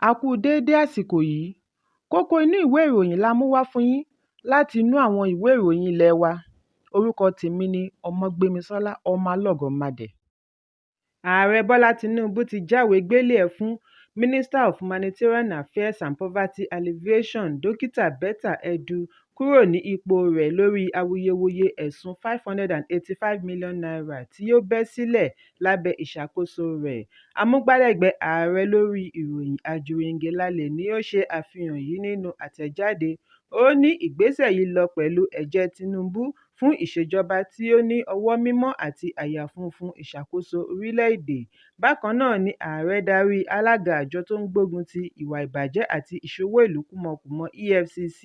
A kú déédé àsìkò yìí. Kókó inú ìwé ìròyìn la mú wá fún yín láti inú àwọn ìwé ìròyìn ilé wa. Orúkọ tèmi ni Ọmọgbémisọ́lá ọmọ Alọ́gọ̀madẹ̀. Ààrẹ Bọ́lá Tinubu ti jáwèé gbélé-ẹ̀ fún Minister of Humanitarian Affairs and Poverty Alleviation Dókítà Betta Edu kúrò ní ipò rẹ̀ lórí awuyewuye ẹ̀sùn n585 million tí ó bẹ́ sílẹ̀ lábẹ́ ìṣàkóso rẹ̀. Amúgbálẹ́gbẹ̀ẹ́ ààrẹ lórí ìròyìn Àjùrìngbèlálẹ̀ ni ó ṣe àfihàn yìí nínú àtẹ̀jáde. Ó ní ìgbésẹ̀ yìí lọ pẹ̀lú ẹ̀jẹ́ Tinubu fún ìṣèjọba tí ó ní ọwọ́ mímọ́ àti àyà funfun ìṣàkóso orílẹ̀-èdè. Bákan náà ni ààrẹ darí alága àjọ tó ń gbógun ti ìwà ìbàjẹ́ àti ìṣòwò ìlú kúmọkùmọ EFCC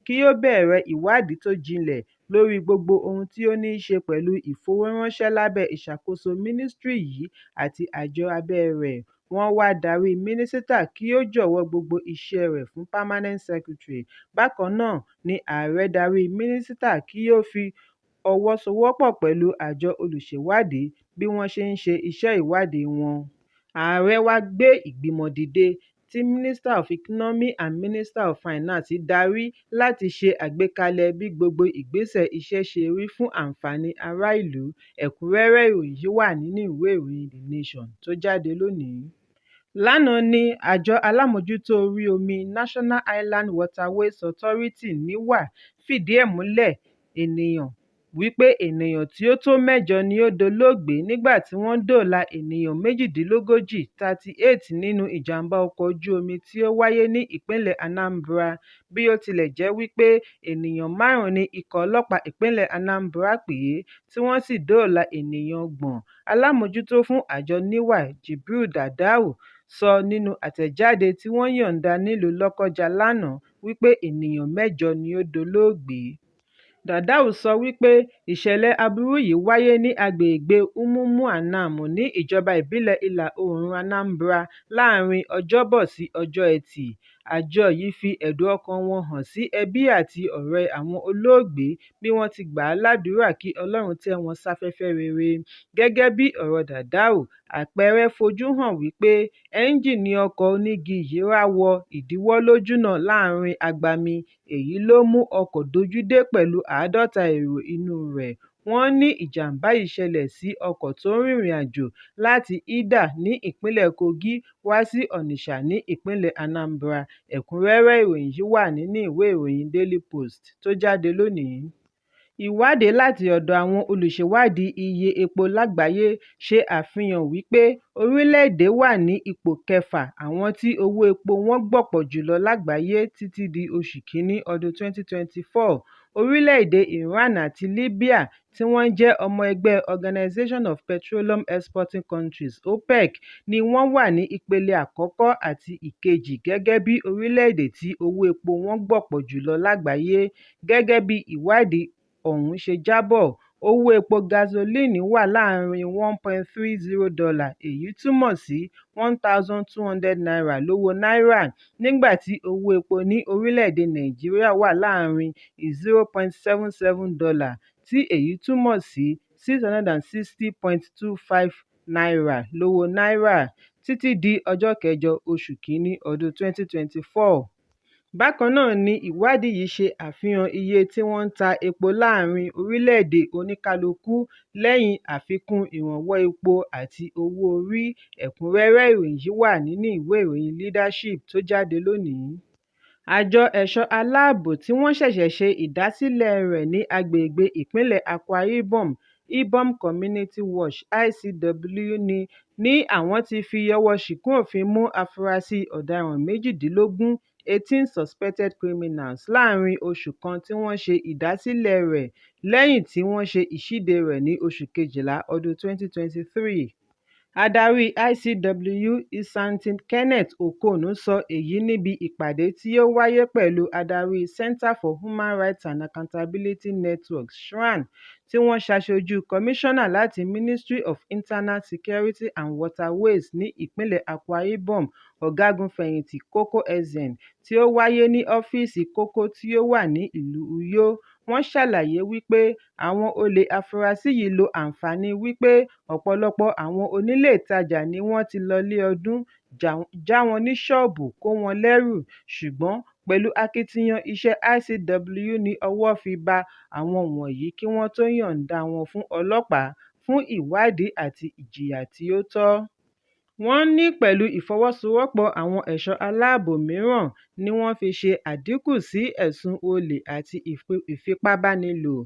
kí ó bẹ̀rẹ̀ ìwádìí tó jinlẹ̀ lórí gbogbo ohun tí ó ní í ṣe pẹ̀lú ìfowóránṣẹ́ lábẹ́ ìṣàkóso mínísítírì yìí àti àjọ abẹ́ rẹ̀. Wọ́n wá darí mínísítà kí ó jọ̀wọ́ gbogbo iṣẹ́ rẹ̀ fún Permanent Secretary. Bákan náà ni ààrẹ darí mínísítà kí ó fi ọwọ́ sowọ́pọ̀ pẹ̀lú àjọ olùṣèwádìí bí wọ́n ṣe ń ṣe iṣẹ́ ìwádìí wọn. Ààrẹ wá gbé ìgbìmọ̀ dìde tí Minister of Economy and Minister of Finance darí láti ṣe àgbékalẹ̀ bí gbogbo ìgbésẹ̀ iṣẹ́ ṣe rí fún àǹfààní ará ìlú. Ẹ̀kúnrẹ́rẹ́ ìròyìn yìí wà nínú ìwé ìròyìn The Nation tó jáde lónìí. Lánàá ni àjọ alámòjútó orí omi National Island Waterways Authority NIWA fìdí ẹ̀ múlẹ̀ wípé ènìyàn tí ó tó 8 ni ó dolóògbé nígbà tí wọ́n dóòlà ènìyàn 38 nínú ìjàmbá ọkọ̀ ojú omi tí ó wáyé ní ìpínlẹ̀ Anambra. Bí ó tilẹ̀ jẹ́ wípé ènìyàn 5 ni ikọ̀ ọlọ́pàá ìpínlẹ̀ Anambra pè é tí wọ́n sì dóòlà ènìyàn 30. Alámòjútó fún àjọ NIWA Jibril Dadau sọ nínú àtẹ̀jáde tí wọ́n yọ̀ǹda nílùú Lọ́kọ́jà lánàá wípé ènìyàn 8 ni ó dolóògbé. Dadau sọ wípé ìṣẹ̀lẹ̀ aburú yìí wáyé ní agbègbè Umuamu ní ìjọba ìbílẹ̀ Ìlà-Oòrùn Anambra láàrin Ọjọ́bọ̀ sí Ọjọ́ Ẹtì. Àjọ yìí fi ẹ̀dùn ọkàn wọn hàn sí ẹbí àti ọ̀rẹ́ àwọn olóògbé bí wọ́n ti gbà á ládùúrà kí Ọlọ́run tẹ́ wọn sáfẹ́fẹ́ rere. Gẹ́gẹ́ bí ọ̀rọ̀ Dadau, àpẹẹrẹ fojú hàn wípé ẹ́ńjìnì ọkọ̀ onígi yìí rá wọ ìdíwọ́ lójúnà láàrin agbami. Èyí ló mú ọkọ̀ dojúdé pẹ̀lú 50 èrò inú rẹ̀. Wọ́n ní ìjàmbá yìí ṣẹlẹ̀ sí ọkọ̀ tó ń rìnrìn àjò láti Idda ní ìpínlẹ̀ Kogi wá sí Onitsha ní ìpínlẹ̀ Anambra. Ẹ̀kúnrẹ́rẹ́ ìròyìn yìí wà nínú ìwé ìròyìn Daily Post tó jáde lónìí. Ìwádìí láti ọ̀dọ̀ àwọn olùṣèwádìí iye epo lágbàáyé ṣe àfihàn wípé orílẹ̀-èdè wà ní ipò kẹfà àwọn tí owó epo wọn gbọ̀pọ̀ jùlọ lágbàáyé títí di oṣù Kínní ọdún 2024. Orílẹ̀-èdè Iran àti Libya tí wọ́n jẹ́ ọmọ ẹgbẹ́ Organization of Petroleum Exporting Countries (OPEC) ni wọ́n wà ní ìpele àkọ́kọ́ àti ìkejì gẹ́gẹ́ bí orílẹ̀-èdè tí owó epo wọn gbọ̀pọ̀ jùlọ lágbàáyé. Gẹ́gẹ́ bí ìwádìí ọ̀hún ṣe jábọ̀, owó epo gasoline wà láàárín $1.30 èyí túmọ̀ sí n1,200 lówó náírà, nígbà tí owó epo ní orílẹ̀-èdè Nàìjíríà wà láàárín $0.77 tí èyí túmọ̀ sí n660.25 lówó náírà títí di ọjọ́ kẹjọ oṣù Kínní ọdún 2024. Bákan náà ni ìwádìí yìí ṣe àfihàn iye tí wọ́n ń ta epo láàárín orílẹ̀-èdè oníkálukú lẹ́yìn àfikún ìrànwọ́ epo àti owó orí. Ẹ̀kúnrẹ́rẹ́ ìròyìn yìí wà nínú ìwé ìròyìn Leadership tó jáde lónìí. Àjọ ẹ̀ṣọ́ aláàbò tí wọ́n ṣẹ̀ṣẹ̀ ṣe ìdásílẹ̀ rẹ̀ ní agbègbè ìpínlẹ̀ Akwa Ibom Community Watch ICW ní àwọn ti fi ọwọ́ ṣìkún òfin mú afurasí ọ̀daràn 18 18 suspected criminals láàrin oṣù kan tí wọ́n ṣe ìdásílẹ̀ rẹ̀ lẹ́yìn tí wọ́n ṣe ìṣíde rẹ̀ ní oṣù Kejìlá ọdún 2023. Adarí ICW Isanti Kenneth Okono sọ èyí níbi ìpàdé tí ó wáyé pẹ̀lú adarí Center for Human Rights and Accountability Network (CHRAN) tí wọ́n ṣaṣojú kọmíṣánná láti Ministry of Internal Security and Waterways ní ìpínlẹ̀ Akwa Ibom, Ọ̀gágun-fẹ̀yìntì Koko tí ó wáyé ní ọ́fíìsì Koko tí ó wà ní ìlú Uyo. Wọ́n ṣàlàyé wípé àwọn olè afurasí yìí lo àǹfààní wípé ọ̀pọ̀lọpọ̀ àwọn onílé ìtajà ni wọ́n ti lọlé ọdún, já wọn ní ṣọ́ọ̀bù, kó wọn lẹ́rù, ṣùgbọ́n pẹ̀lú akitiyan iṣẹ́ ICW ni ọwọ́ fi ba àwọn wọ̀nyí kí wọ́n tó yọ̀ǹda wọn fún ọlọ́pàá fún ìwádìí àti ìjìyà tí ó tọ́. Wọ́n ní pẹ̀lú ìfọwọ́sowọ́pọ̀ àwọn ẹ̀ṣọ́ aláàbò mìíràn ni wọ́n fi ṣe àdínkù sí ẹ̀sùn olè àti ìfipábánilò.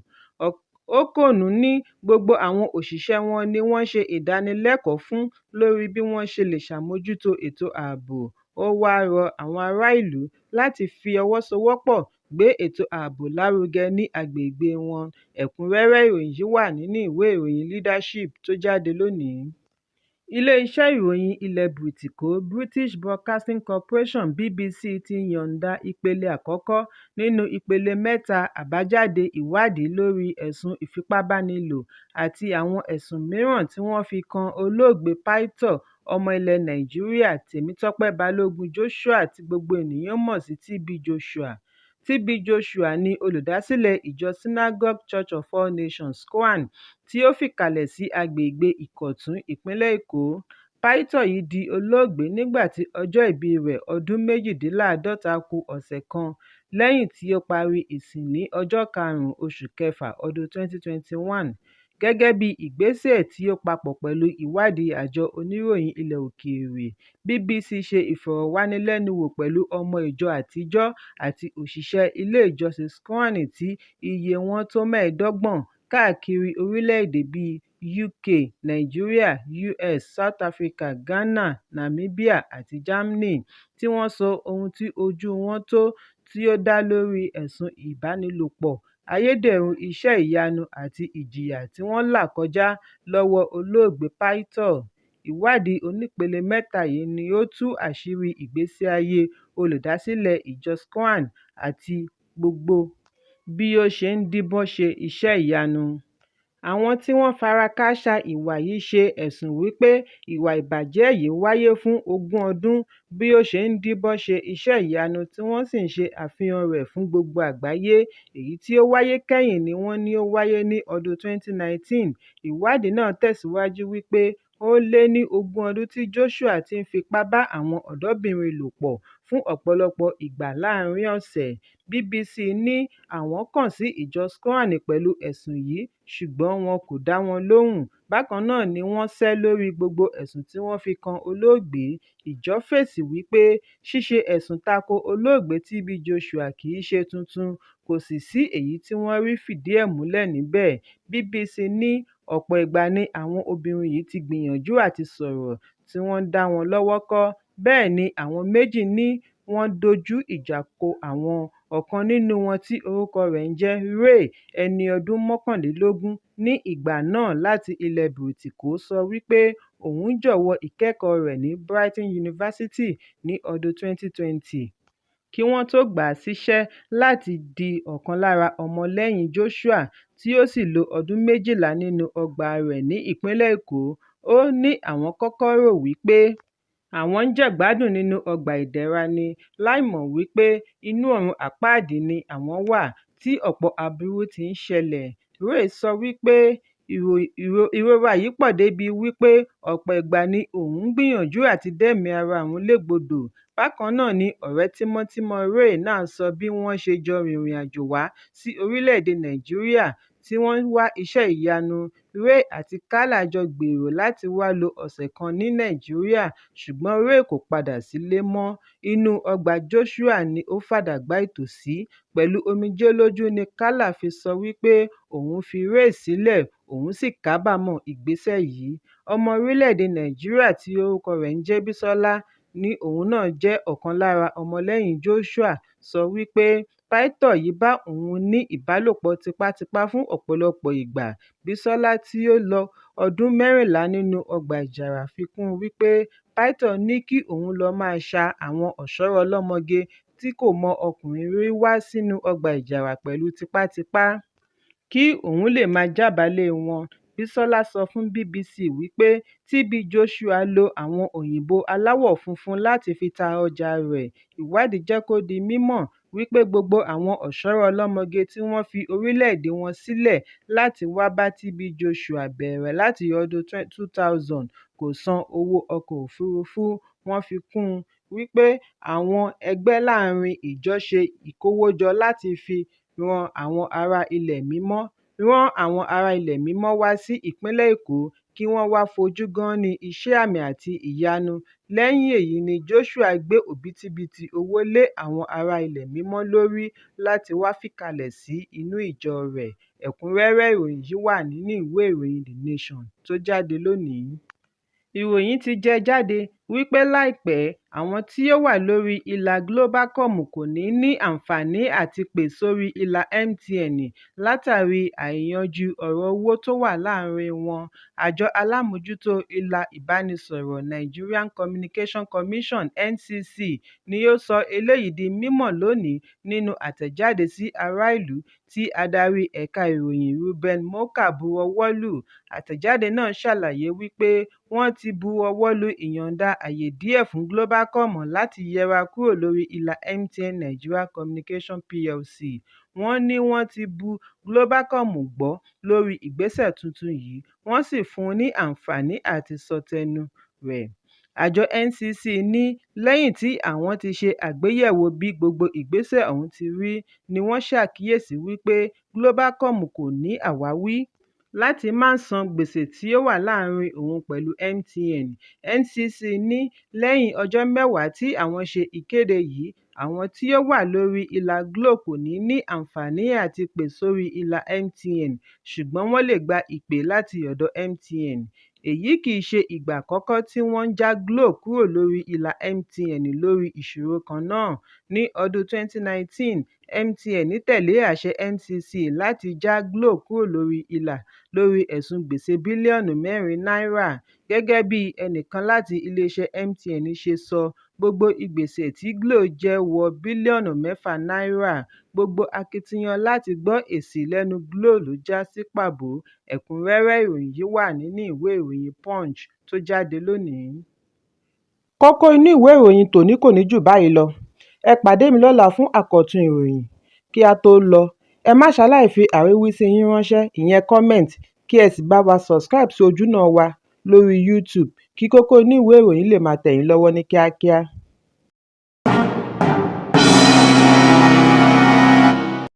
Okonu ní gbogbo àwọn òṣìṣẹ́ wọn ni wọ́n ṣe ìdánilẹ́kọ̀ọ́ fún lórí bí wọ́n ṣe lè ṣàmójútó ètò ààbò. Ó wáá rọ àwọn ará ìlú láti fi ọwọ́ sowọ́pọ̀ gbé ètò ààbò lárugẹ ní agbègbè wọn. Ẹ̀kúnrẹ́rẹ́ ìròyìn yìí wà nínú ìwé ìròyìn Leadership tó jáde lónìí. Ilé-iṣẹ́ ìròyìn ilẹ̀ Bìrìtìkó British Broadcasting Corporation (BBC) ti yọ̀ǹda ìpele àkọ́kọ́ nínú ìpele 3 àbájáde ìwádìí lórí ẹ̀sùn ìfipábánilò àti àwọn ẹ̀sùn mìíràn tí wọ́n fi kan olóògbé pásítọ̀ ọmọ ilẹ̀ Nàìjíríà Tèmítọ́pẹ́ Balógun Joshua tí gbogbo ènìyàn mọ̀ sí TB Joshua. TB Joshua ni olùdásílẹ̀ ìjọ Synagogue Church of All Nations (COAN) tí ó fìkàlẹ̀ sí agbègbè Ìkọ̀tún, ìpínlẹ̀ Èkó. Pásítọ̀ yìí di olóògbé nígbà tí ọjọ́ ìbí rẹ̀ ọdún 52 kù ọ̀sẹ̀ kan lẹ́yìn tí ó parí ìsìn ní ọjọ́ 5 oṣù kẹfà ọdún 2021. Gẹ́gẹ́ bí ìgbésẹ̀ tí ó papọ̀ pẹ̀lú ìwádìí àjọ oníròyìn ilẹ̀ òkèèrè, BBC ṣe ìfọ̀rọ̀wánilẹ́nuwò pẹ̀lú ọmọ ìjọ àtijọ́ àti òṣìṣẹ́ ilé ìjọsìn COAN tí iye wọn tó 25 káàkiri orílẹ̀-èdè bíi UK, Nàìjíríà, US, South Africa, Ghana, Namibia àti Germany, tí wọ́n sọ ohun tí ojú wọn tó tí ó dá lórí ẹ̀sùn ìbánilòpọ̀, ayédèrú iṣẹ́ ìyanu àti ìjìyà tí wọ́n là kọjá lọ́wọ́ olóògbé pásítọ̀. Ìwádìí onípele 3 yìí ni ó tú àṣírí ìgbésí ayé olùdásílẹ̀ ìjọ COAN àti gbogbo bí ó ṣe ń díbọ́n ṣe iṣẹ́ ìyanu. Àwọn tí wọ́n fara kááṣá ìwà yìí ṣe ẹ̀sùn wípé ìwà ìbàjẹ́ yìí wáyé fún 20 ọdún bí ó ṣe ń díbọ́n ṣe iṣẹ́ ìyanu tí wọ́n sì ń ṣe àfihàn rẹ̀ fún gbogbo àgbáyé. Èyí tí ó wáyé kẹ́yìn ni wọ́n ní ó wáyé ní ọdún 2019. Ìwádìí náà tẹ̀síwájú wípé ó lé ní 20 ọdún tí Joshua ti ń fipá bá àwọn ọ̀dọ́bìnrin lò pọ̀ fún ọ̀pọ̀lọpọ̀ ìgbà láàárín ọ̀sẹ̀. BBC ní àwọn kàn sí ìjọ COAN pẹ̀lú ẹ̀sùn yìí ṣùgbọ́n wọn kò dá wọn lóhùn. Bákan náà ni wọ́n sẹ́ lórí gbogbo ẹ̀sùn tí wọ́n fi kan olóògbé. Ìjọ fèsì wípé ṣíṣe ẹ̀sùn tako olóògbé TB Joshua kì í ṣe tuntun, kò sì sí èyí tí wọ́n rí fìdí ẹ̀ múlẹ̀ níbẹ̀. BBC ní ọ̀pọ̀ ìgbà ni àwọn obìnrin yìí ti gbìyànjú àti sọ̀rọ̀ tí wọ́n dá wọn lọ́wọ́ kọ́. Bẹ́ẹ̀ ni àwọn méjì ní wọ́n dojú ìjà kọ àwọn. Ọ̀kan nínú wọn tí orúkọ rẹ̀ ń jẹ́ Ray, ẹni ọdún 21, ní ìgbà náà láti ilẹ̀ Bìrìtìkó sọ wípé òun jọ̀wọ́ ìkẹ́kọ̀ọ́ rẹ̀ ní Brighton University ní ọdún 2020 kí wọ́n tó gbà á síṣẹ́ láti di ọ̀kan lára ọmọlẹ́yìn Joshua tí ó sì lo ọdún 12 nínú ọgbà rẹ̀ ní ìpínlẹ̀ Èkó. Ó ní àwọn kọ́kọ́ rò wípé àwọn ń jẹ̀gbádùn nínú ọgbà ìdẹ̀ra ni, láìmọ̀ wípé inú ọ̀run àpáàdì ni àwọn wà tí ọ̀pọ̀ aburú ti ń ṣẹlẹ̀. Ray sọ wípé ìrora yìí pọ̀ débi wípé ọ̀pọ̀ ìgbà ni òun ń gbìyànjú àti dẹ́mi ara òun légbodò. Bákan náà ni ọ̀rẹ́ tímọ́tímọ́ Ray náà sọ bí wọ́n ṣe jọ rìnrìn àjò wá sí orílẹ̀-èdè Nàìjíríà tí wọ́n ń wá iṣẹ́ ìyanu. Ray àti Carla jọ gbèrò láti wá lo ọ̀sẹ̀ kan ní Nàìjíríà ṣùgbọ́n Ray kò padà sílé mọ́. Inú ọgbà Joshua ni ó fàdàgbà ìtòsí. Pẹ̀lú omijé lójú ni Carla fi sọ wípé òun fi Ray sílẹ̀, òun sì kábàámọ̀ ìgbésẹ̀ yìí. Ọmọ orílẹ̀-èdè Nàìjíríà tí orúkọ rẹ̀ ń jẹ́ Bísọ́lá ní òun náà jẹ́ ọ̀kan lára ọmọlẹ́yìn Joshua sọ wípé pásítọ̀ yìí bá òun ní ìbálòpọ̀ tipátipá fún ọ̀pọ̀lọpọ̀ ìgbà. Bísọ́lá tí ó lò ọdún 14 nínú ọgbà ìjàrà fi kún un wípé pásítọ̀ ní kí òun lọ máa ṣa àwọn ọ̀ṣọ́rọ̀ ọlọ́mọge tí kò mọ ọkùnrin rí wá sínú ọgbà ìjàrà pẹ̀lú tipátipá kí òun lè máa jábàálẹ̀ wọn. Bísọ́lá sọ fún BBC wípé TB Joshua lo àwọn òyìnbó aláwọ̀ funfun láti fi ta ọjà rẹ̀. Ìwádìí jẹ́ kó di mímọ̀ wípé gbogbo àwọn ọ̀ṣọ́rọ̀ ọlọ́mọge tí wọ́n fi orílẹ̀-èdè wọn sílẹ̀ láti wá bá TB Joshua bẹ̀rẹ̀ láti ọdún 2000 kò san owó ọkọ̀ òfurufú. Wọ́n fi kún un wípé àwọn ẹgbẹ́ láàrin ìjọ ṣe ìkówójọ láti fi ran àwọn ará ilẹ̀ mímọ́ wá sí ìpínlẹ̀ Èkó kí wọ́n wá fojú gánní iṣẹ́ àmì àti ìyanu. Lẹ́yìn èyí ni Joshua gbé òbítíbitì owó lé àwọn ará ilẹ̀ mímọ́ lórí láti wá fìkàlẹ̀ sí inú ìjọ rẹ̀. Ẹ̀kúnrẹ́rẹ́ ìròyìn yìí wà nínú ìwé ìròyìn The Nation tó jáde lónìí. Ìròyìn ti jẹ jáde wípé láìpẹ́ àwọn tí ó wà lórí ìlà Globacom kò ní àǹfààní àti pè sórí ìlà MTN látàrí àìyanjú ọ̀rọ̀ owó tó wà láàárín wọn. Àjọ alámòójútó ìlà ìbánisọ̀rọ̀ Nigerian Communications Commission (NCC) ni ó sọ eléyìí di mímọ̀ lónìí nínú àtẹ̀jáde sí ará ìlú tí adarí ẹ̀ka ìròyìn Reuben Moka buọwọ́ lù. Àtẹ̀jáde náà ṣàlàyé wípé wọ́n ti buọwọ́ lu ìyọ̀ǹda àyè díẹ̀ fún Globacom láti yẹra kúrò lórí ìlà MTN Nigeria Communications PLC. Wọ́n ní wọ́n ti bu Globacom gbọ́ lórí ìgbésẹ̀ tuntun yìí, wọ́n sì fún un ní àǹfààní àti sọ tẹnu rẹ̀. Àjọ NCC ní lẹ́yìn tí àwọn ti ṣe àgbéyẹ̀wò bí gbogbo ìgbésẹ̀ ọ̀hún ti rí, ni wọ́n ṣàkíyèsí wípé Globacom kò ní àwáwí láti má san gbèsè tí ó wà láàárín òun pẹ̀lú MTN. NCC ní lẹ́yìn ọjọ́ mẹ́wàá tí àwọn ṣe ìkéde yìí, àwọn tí ó wà lórí ìlà Glo kò ní àǹfààní àti pè sórí ìlà MTN, ṣùgbọ́n wọ́n lè gba ìpè láti ọ̀dọ̀ MTN. Èyí kìí ṣe ìgbà àkọ́kọ́ tí wọ́n ń já Glo kúrò lórí ìlà MTN lórí ìṣòro kan náà. Ní ọdún 2019, MTN tẹ̀lé àṣẹ NCC láti já Glo kúrò lórí ìlà lórí ẹ̀sùn gbèsè bílíọ̀nù 4 náírà. Gẹ́gẹ́ bí ẹnìkan láti iléeṣẹ́ MTN ṣe sọ, gbogbo ìgbésẹ̀ tí Glo jẹ wọ bílíọ̀nù 6 náírà. Gbogbo akitiyan láti gbọ́ èsì lẹ́nu Glo ló já sí pàbó. Ẹ̀kúnrẹ́rẹ́ ìròyìn yìí wà nínú ìwé ìròyìn Punch tó jáde lónìí. Kókó inú ìwé ìròyìn tòní kò ní jù báyìí lọ. Ẹ pàdé mi lọ́la fún àkọ́tún ìròyìn. Kí a tó lọ, ẹ má ṣaláì fi àríwísí yín ránṣẹ́, ìyẹn comment, kí ẹ sì bá wa subscribe sí ojúnà wa lórí YouTube kí Kókó inú ìwé ìròyìn lè máa tẹ̀ yín lọ́wọ́ ní kíákíá.